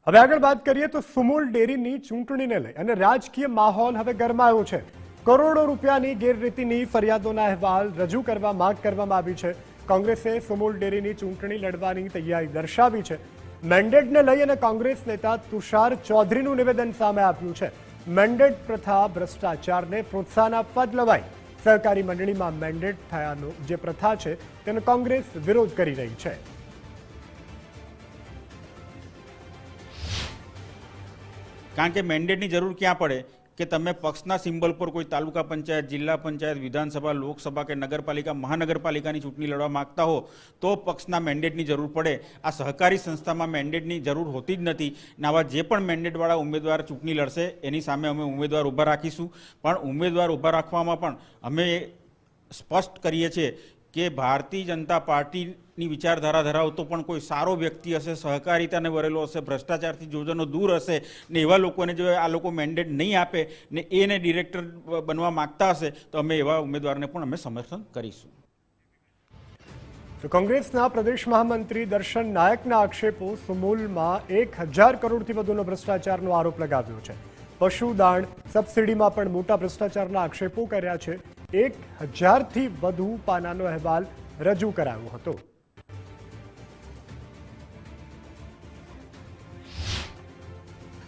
હવે આગળ વાત કરીએ તો સુમુલ ડેરીની ચૂંટણીને લઈ અને રાજકીય માહોલ હવે ગરમાયો છે। કરોડો રૂપિયાની ગેરરીતિની ફરિયાદોના અહેવાલ રજૂ કરવા માંગ કરવામાં આવી છે। કોંગ્રેસે સુમુલ ડેરીની ચૂંટણી લડવાની તૈયારી દર્શાવી છે। મેન્ડેટને લઈ અને કોંગ્રેસ નેતા તુષાર ચૌધરીનું નિવેદન સામે આવ્યું છે। મેન્ડેટ પ્રથા ભ્રષ્ટાચારને પ્રોત્સાહન આપવા જ લવાઈ। સહકારી મંડળીમાં મેન્ડેટ થયાનો જે પ્રથા છે તેનો કોંગ્રેસ વિરોધ કરી રહી છે। કારણ કે મેન્ડેટની જરૂર ક્યાં પડે કે તમે પક્ષના સિમ્બલ પર કોઈ તાલુકા પંચાયત, જિલ્લા પંચાયત, વિધાનસભા, લોકસભા કે નગરપાલિકા, મહાનગરપાલિકાની ચૂંટણી લડવા માંગતા હો તો પક્ષના મેન્ડેટની જરૂર પડે। આ સહકારી સંસ્થામાં મેન્ડેટની જરૂર હોતી જ નથી ને આવા જે પણ મેન્ડેટવાળા ઉમેદવાર ચૂંટણી લડશે એની સામે અમે ઉમેદવાર ઊભા રાખીશું। પણ ઉમેદવાર ઊભા રાખવામાં પણ અમે સ્પષ્ટ કરીએ છીએ કે ભારતીય જનતા પાર્ટીની વિચારધારા ધરાવતો પણ કોઈ સારો વ્યક્તિ હશે, સહકારિતાને વરેલો હશે, ભ્રષ્ટાચારથી જોજનો દૂર હશે ને એવા લોકોને જો આ લોકો મેન્ડેટ નહીં આપે ને એને ડિરેક્ટર બનવા માગતા હશે તો અમે એવા ઉમેદવારને પણ અમે સમર્થન કરીશું। તો કોંગ્રેસના પ્રદેશ મહામંત્રી દર્શન નાયકના આક્ષેપો સુમુલમાં 1000 કરોડથી વધુનો ભ્રષ્ટાચારનો આરોપ લગાવ્યો છે। પશુદાણ સબસિડીમાં પણ મોટા ભ્રષ્ટાચારના આક્ષેપો કર્યા છે। 1000થી વધુ પાનાનો અહેવાલ રજૂ કરાયો હતો।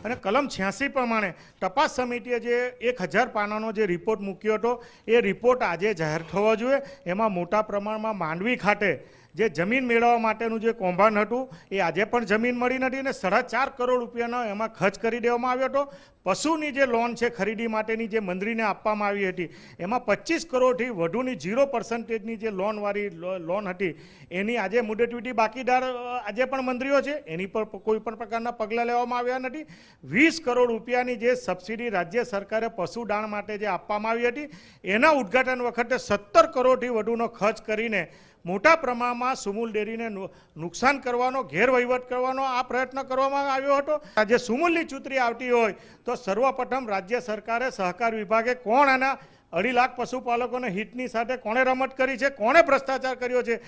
અને કલમ 86 પ્રમાણે તપાસ સમિતિએ જે 1000 પાનાનો જે રિપોર્ટ મૂક્યો હતો એ રિપોર્ટ આજે જાહેર થવો જોઈએ। એમાં મોટા પ્રમાણમાં માંડવી ખાતે જે જમીન મેળવવા માટેનું જે કૌભાંડ હતું એ આજે પણ જમીન મળી નથી અને 4.5 કરોડ રૂપિયાનો એમાં ખર્ચ કરી દેવામાં આવ્યો હતો। પશુની જે લોન છે ખરીદી માટેની જે મંત્રીને આપવામાં આવી હતી એમાં 25 કરોડથી વધુની 0% જે લોનવાળી લોન હતી એની આજે મુદતવીટી બાકીદાર આજે પણ મંત્રીઓ છે એની પર કોઈ પણ પ્રકારના પગલાં લેવામાં આવ્યા નથી। 20 કરોડ રૂપિયાની જે સબસિડી રાજ્ય સરકારે પશુદાણ માટે જે આપવામાં આવી હતી એના ઉદ્ઘાટન વખતે 17 કરોડથી વધુનો ખર્ચ કરીને મોટા પ્રમાણમાં સુમુલ ડેરીને નુકસાન કરવાનો, ગેરવહીવટ કરવાનો આ પ્રયત્ન કરવામાં આવ્યો હતો। આજે સુમુલની ચૂંટણી આવતી હોય તો સર્વપ્રથમ રાજ્ય સરકારે સહકાર વિભાગે કોણ આના 2.5 લાખ પશુપાલકોને હિતની સાથે કોણે રમત કરી છે, કોણે ભ્રષ્ટાચાર કર્યો છે